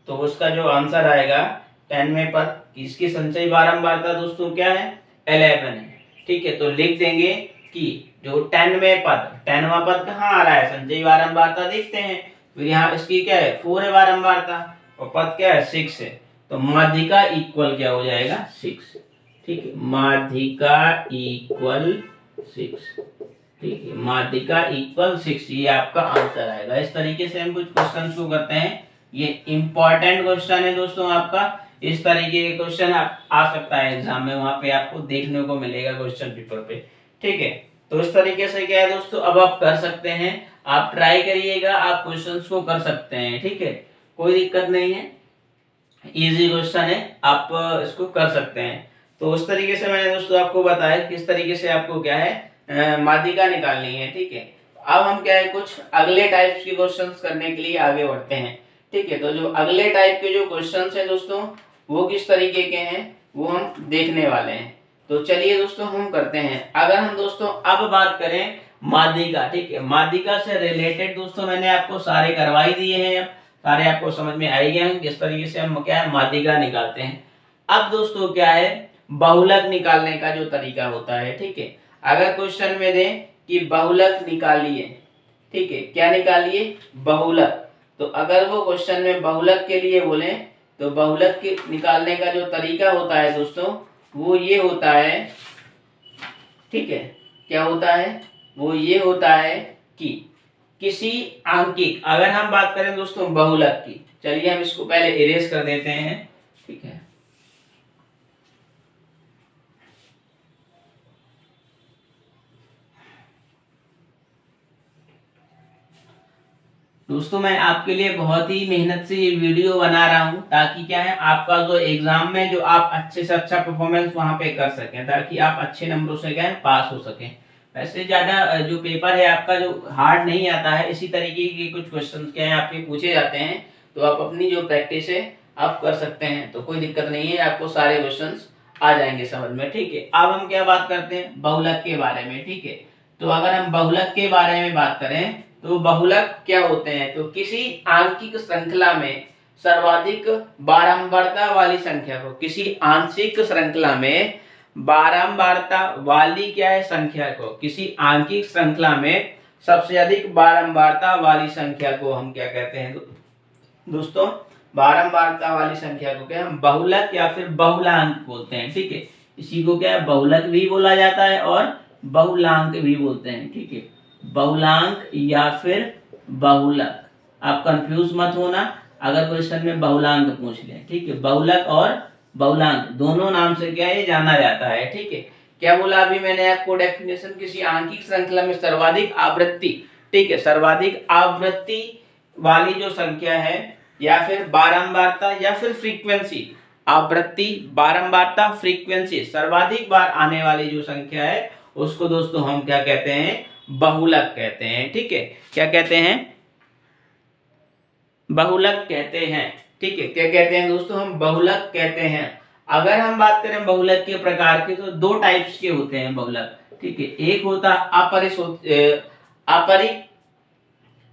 तो उसका जो आंसर आएगा 10वें पद, इसकी संचयी बारंबारता दोस्तों क्या है 11 है, ठीक है। तो लिख देंगे कि जो 10वें पद, 10वां पद कहाँ आ रहा है, संचयी बारंबारता देखते हैं, फिर यहाँ इसकी क्या है 4 है बारंबारता और पद क्या है 6 है। तो माध्यिका इक्वल क्या हो जाएगा 6, ठीक है। माध्यिका इक्वल 6, ठीक है। माध्यिका इक्वल 6 ये आपका आंसर आएगा। इस तरीके से हम कुछ क्वेश्चन को करते हैं। ये इंपॉर्टेंट क्वेश्चन है दोस्तों आपका, इस तरीके के क्वेश्चन आ सकता है एग्जाम में, वहां पे आपको देखने को मिलेगा क्वेश्चन पेपर पे, ठीक है। तो इस तरीके से क्या है दोस्तों, अब आप कर सकते हैं, आप ट्राई करिएगा, आप क्वेश्चंस को कर सकते हैं, ठीक है, कोई दिक्कत नहीं है, इजी क्वेश्चन है, आप इसको कर सकते हैं। तो उस तरीके से मैंने दोस्तों आपको बताया किस तरीके से आपको क्या है माध्यिका निकालनी है, ठीक है। अब हम क्या है कुछ अगले टाइप्स के क्वेश्चंस करने के लिए आगे बढ़ते हैं, ठीक है। तो जो अगले टाइप के जो क्वेश्चंस हैं दोस्तों वो किस तरीके के हैं वो हम देखने वाले हैं। तो चलिए दोस्तों हम करते हैं। अगर हम दोस्तों अब बात करें माध्यिका, ठीक है, माध्यिका से रिलेटेड दोस्तों मैंने आपको सारे करवाई दिए हैं, सारे आपको समझ में आ गए हैं किस तरीके से हम क्या है माध्यिका निकालते हैं। अब दोस्तों क्या है बहुलक निकालने का जो तरीका होता है, ठीक है। अगर क्वेश्चन में दें कि बहुलक निकालिए, ठीक है, क्या निकालिए बहुलक, तो अगर वो क्वेश्चन में बहुलक के लिए बोले तो बहुलक के निकालने का जो तरीका होता है दोस्तों वो ये होता है, ठीक है, क्या होता है वो ये होता है कि किसी आंकिक, अगर हम बात करें दोस्तों बहुलक की, चलिए हम इसको पहले इरेज कर देते हैं, ठीक है। दोस्तों मैं आपके लिए बहुत ही मेहनत से ये वीडियो बना रहा हूँ ताकि क्या है आपका जो एग्जाम में जो आप अच्छे से अच्छा परफॉर्मेंस वहां पे कर सकें, ताकि आप अच्छे नंबरों से क्या है पास हो सकें। वैसे ज्यादा जो पेपर है आपका जो हार्ड नहीं आता है, इसी तरीके के कुछ क्वेश्चन क्या है आपके पूछे जाते हैं, तो आप अपनी जो प्रैक्टिस है आप कर सकते हैं, तो कोई दिक्कत नहीं है, आपको सारे क्वेश्चन आ जाएंगे समझ में, ठीक है। अब हम क्या बात करते हैं बहुलक के बारे में, ठीक है। तो अगर हम बहुलक के बारे में बात करें तो बहुलक क्या होते हैं, तो किसी आंशिक श्रृंखला में सर्वाधिक बारंबारता वाली संख्या को, किसी आंशिक श्रृंखला में बारंबारता वाली क्या है संख्या को, किसी आंशिक श्रृंखला में सबसे अधिक बारंबारता वाली संख्या को हम क्या कहते हैं दोस्तों, बारंबारता वाली संख्या को क्या हम बहुलक या फिर बहुलांक बोलते हैं, ठीक है। इसी को क्या है बहुलक भी बोला जाता है और बहुलांक भी बोलते हैं, ठीक है। बहुलांक या फिर बहुलक, आप कंफ्यूज मत होना अगर क्वेश्चन में बहुलांक पूछ ले, ठीक है। बहुलक और बहुलांक दोनों नाम से क्या है जाना जाता है, ठीक है। क्या बोला अभी मैंने आपको डेफिनेशन, किसी आंशिक श्रृंखला में सर्वाधिक आवृत्ति, ठीक है, सर्वाधिक आवृत्ति वाली जो संख्या है या फिर बारंबारता या फिर फ्रीक्वेंसी, आवृत्ति, बारंबारता, फ्रीक्वेंसी, सर्वाधिक बार आने वाली जो संख्या है उसको दोस्तों हम क्या कहते हैं, बहुलक कहते हैं। ठीक है, क्या कहते हैं, बहुलक कहते हैं। ठीक है, क्या कहते हैं दोस्तों, हम बहुलक कहते हैं। अगर हम बात करें बहुलक के प्रकार की तो दो टाइप्स के होते हैं बहुलक। ठीक है, एक होता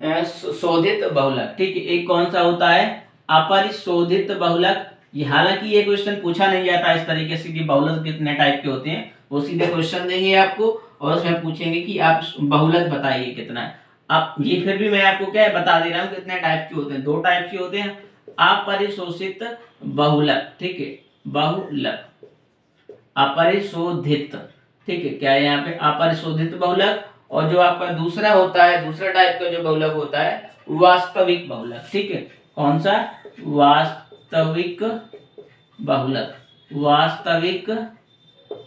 अपरिशोधित बहुलक। ठीक है, एक कौन सा होता है, अपरिशोधित बहुलक। ये हालांकि ये क्वेश्चन पूछा नहीं जाता इस तरीके से कि बहुलक कितने टाइप के होते हैं, वो सीधे क्वेश्चन देंगे आपको और उसमें पूछेंगे कि आप बहुलक बताइए कितना है। अब ये फिर भी मैं आपको क्या है बता दे रहा हूँ कितने टाइप के होते हैं, दो टाइप के होते हैं, अपरिशोषित बहुलक। ठीक है, बहुलक, अपरिशोधित। ठीक है, क्या है यहाँ पे, अपरिशोधित बहुलक। और जो आपका दूसरा होता है, दूसरा टाइप का जो बहुलक होता है, वास्तविक बहुलक। ठीक है, कौन सा, वास्तविक बहुलक, वास्तविक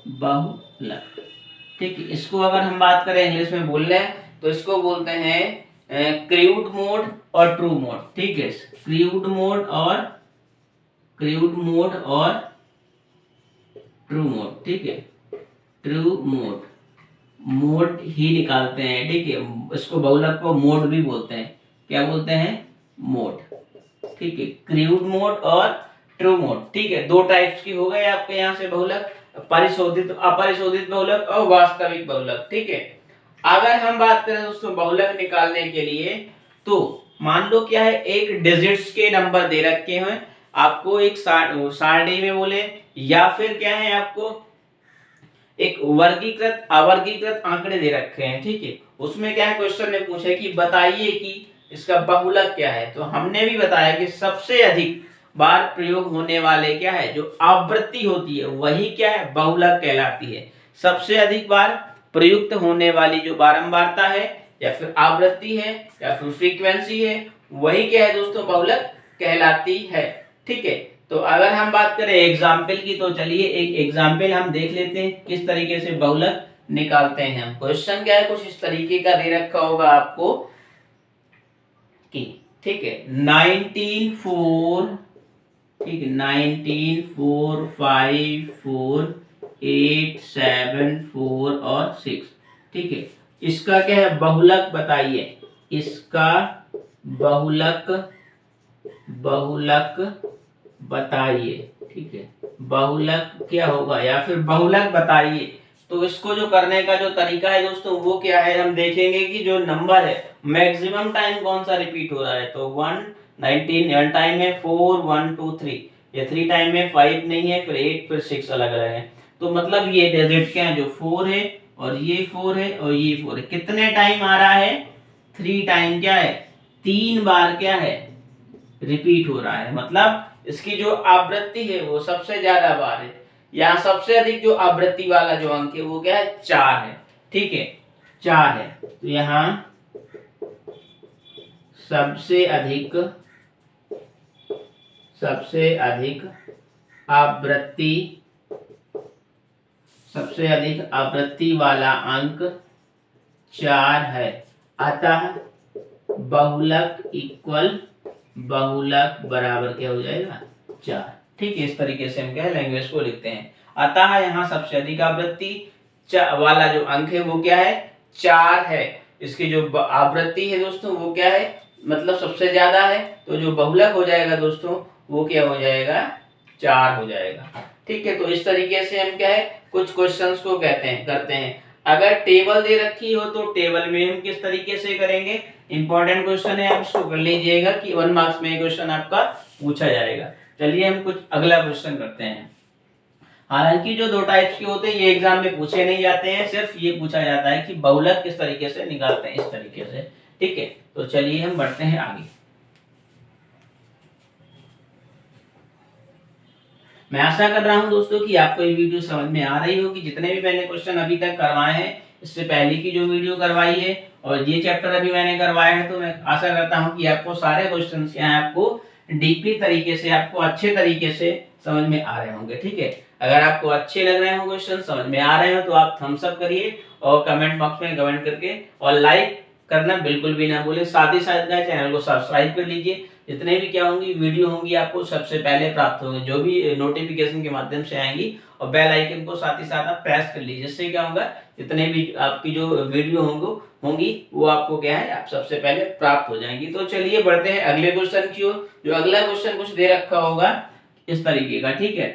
बहुलक। ठीक है, इसको अगर हम बात करें इंग्लिश में बोल रहे हैं तो इसको बोलते हैं क्रूड मोड और ट्रू मोड। ठीक है, क्रूड मोड और ट्रू मोड। ठीक है, ट्रू मोड, मोड ही निकालते हैं। ठीक है, इसको बहुलक को मोड भी बोलते हैं, क्या बोलते हैं, मोड। ठीक है, क्रूड मोड और ट्रू मोड। ठीक है, दो टाइप्स की हो गए आपके यहाँ से बहुलक, परिशोधित, अपरिशोधित बहुलक और वास्तविक बहुलक। ठीक है, अगर हम बात करें दोस्तों बहुलक निकालने के लिए तो मान लो क्या है, एक डिजिट्स के नंबर दे रखे हैं आपको, एक सारणी में बोले, या फिर क्या है आपको एक वर्गीकृत अवर्गीकृत आंकड़े दे रखे हैं। ठीक है, उसमें क्या है, क्वेश्चन ने पूछा कि बताइए कि इसका बहुलक क्या है। तो हमने भी बताया कि सबसे अधिक बार प्रयोग होने वाले क्या है, जो आवृत्ति होती है वही क्या है, बहुलक कहलाती है। सबसे अधिक बार प्रयुक्त होने वाली जो बारंबारता है या फिर आवृत्ति है या फिर फ्रीक्वेंसी है, वही क्या है दोस्तों, बहुलक कहलाती है। ठीक है, तो अगर हम बात करें एग्जाम्पल की तो चलिए एक एग्जाम्पल हम देख लेते हैं किस तरीके से बहुलक निकालते हैं हम। क्वेश्चन क्या है, कुछ इस तरीके का दे रखा होगा आपको कि ठीक है 19 ठीक है 19 4 5 4 8 7 4 और 6। ठीक है, इसका क्या है, बहुलक बताइए, इसका बहुलक बताइए। ठीक है, बहुलक क्या होगा या फिर बहुलक बताइए। तो इसको जो करने का जो तरीका है दोस्तों वो क्या है, हम देखेंगे कि जो नंबर है मैक्सिमम टाइम कौन सा रिपीट हो रहा है। तो 1 19 टाइम है 4 1 2 3, ये 3 टाइम में 5 नहीं है, फिर 8 फिर 6 अलग अलग है। तो मतलब ये डिजिट क्या है, जो 4 है और ये 4 है और ये 4 है, कितने टाइम आ रहा है, 3 टाइम क्या है, 3 बार क्या है रिपीट हो रहा है। मतलब इसकी जो आवृत्ति है वो सबसे ज्यादा बार है। यहाँ सबसे अधिक जो आवृत्ति वाला जो अंक है वो क्या है, 4 है। ठीक है, 4 है। तो यहाँ सबसे अधिक आवृत्ति वाला अंक 4 है। अतः बहुलक बराबर क्या हो जाएगा, 4। ठीक है, इस तरीके से हम क्या लैंग्वेज को लिखते हैं। अतः यहाँ सबसे अधिक आवृत्ति वाला जो अंक है वो क्या है, 4 है। इसकी जो आवृत्ति है दोस्तों वो क्या है, मतलब सबसे ज्यादा है। तो जो बहुलक हो जाएगा दोस्तों वो क्या हो जाएगा, 4 हो जाएगा। ठीक है, तो इस तरीके से हम क्या है कुछ क्वेश्चंस को करते हैं। अगर टेबल दे रखी हो तो टेबल में हम किस तरीके से करेंगे, इंपॉर्टेंट क्वेश्चन है, आप इसको कर लीजिएगा कि 1 मार्क्स में क्वेश्चन आपका पूछा जाएगा। चलिए हम कुछ अगला क्वेश्चन करते हैं। हालांकि जो दो टाइप्स के होते हैं ये एग्जाम में पूछे नहीं जाते हैं, सिर्फ ये पूछा जाता है कि बहुलक किस तरीके से निकालते हैं, इस तरीके से। ठीक है, तो चलिए हम बढ़ते हैं आगे। मैं आशा कर रहा हूं दोस्तों कि आपको ये वीडियो समझ में आ रही होगी। जितने भी मैंने क्वेश्चन अभी तक करवाए हैं, इससे पहले की जो वीडियो करवाई है और ये चैप्टर अभी मैंने करवाया है, तो मैं आशा करता हूं कि आपको सारे क्वेश्चन यहाँ आपको डीपली तरीके से, आपको अच्छे तरीके से समझ में आ रहे होंगे। ठीक है, अगर आपको अच्छे लग रहे हो क्वेश्चन, समझ में आ रहे हो, तो आप थम्स अप करिए और कमेंट बॉक्स में कमेंट करके और लाइक करना बिल्कुल भी ना भूलें। साथ ही साथ चैनल को सब्सक्राइब कर लीजिए जितने भी क्या होंगी वीडियो होंगी आपको सबसे पहले प्राप्त होंगे, जो भी नोटिफिकेशन के माध्यम से आएंगी। और बेल आइकन को साथ ही साथ आप प्रेस कर लीजिए, जिससे क्या होगा जितने भी आपकी जो वीडियो होंगी वो आपको क्या है आप सबसे पहले प्राप्त हो जाएंगी। तो चलिए बढ़ते हैं अगले क्वेश्चन की ओर। जो अगला क्वेश्चन कुछ दे रखा होगा इस तरीके का, ठीक है।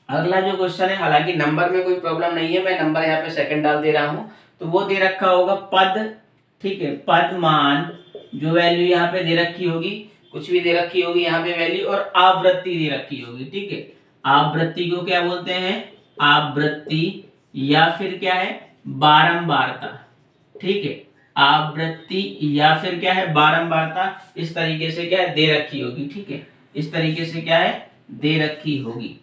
अगला जो क्वेश्चन है, हालांकि नंबर में कोई प्रॉब्लम नहीं है, मैं नंबर यहाँ पे सेकंड डाल दे रहा हूँ। तो वो दे रखा होगा पद, ठीक है, पद मान, जो वैल्यू यहाँ पे दे रखी होगी, कुछ भी दे रखी होगी यहाँ पे वैल्यू, और आवृत्ति दे रखी होगी, ठीक है। आवृत्ति को क्या बोलते हैं, आवृत्ति, या फिर क्या है बारंबारता, ठीक है। आवृत्ति या फिर क्या है बारंबारता, इस तरीके से क्या है दे रखी होगी, ठीक है। इस तरीके से क्या है दे रखी होगी।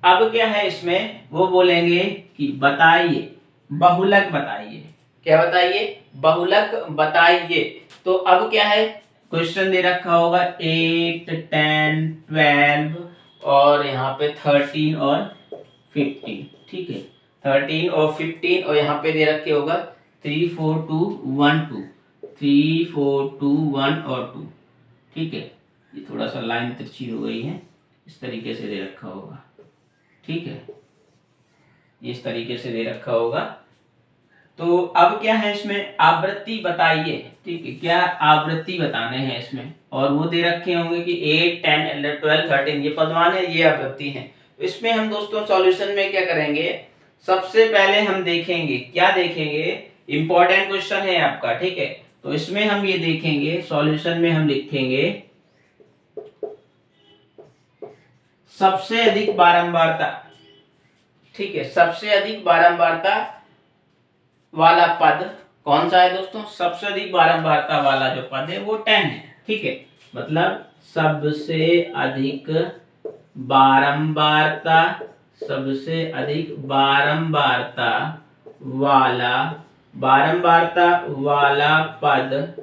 अब क्या है इसमें वो बोलेंगे कि बताइए, बहुलक बताइए, क्या बताइए, बहुलक बताइए। तो अब क्या है क्वेश्चन दे रखा होगा 8, 10, 12 और यहाँ पे 13 और 15, ठीक है। 13 और 15 और यहाँ पे दे रखे होगा 3, 4, 2, 1, 2, 3, 4, 2, 1 और 2, ठीक है। ये थोड़ा सा लाइन तिरछी हो गई है, इस तरीके से दे रखा होगा, ठीक है। इस तरीके से दे रखा होगा। तो अब क्या है इसमें आवृत्ति बताइए, ठीक है, क्या आवृत्ति बताने हैं इसमें, और वो दे रखे होंगे कि 8, 10, 12, 13 ये पदमान है, ये आवृत्ति है। तो इसमें हम दोस्तों सॉल्यूशन में क्या करेंगे, सबसे पहले हम देखेंगे, क्या देखेंगे, इंपॉर्टेंट क्वेश्चन है आपका, ठीक है। तो इसमें हम ये देखेंगे, सॉल्यूशन में हम लिखेंगे सबसे अधिक बारंबारता, ठीक है। सबसे अधिक बारंबारता वाला पद कौन सा है दोस्तों, सबसे अधिक बारंबारता वाला जो पद है वो 10 है, ठीक है। मतलब सबसे अधिक बारंबारता, सबसे अधिक बारंबारता वाला पद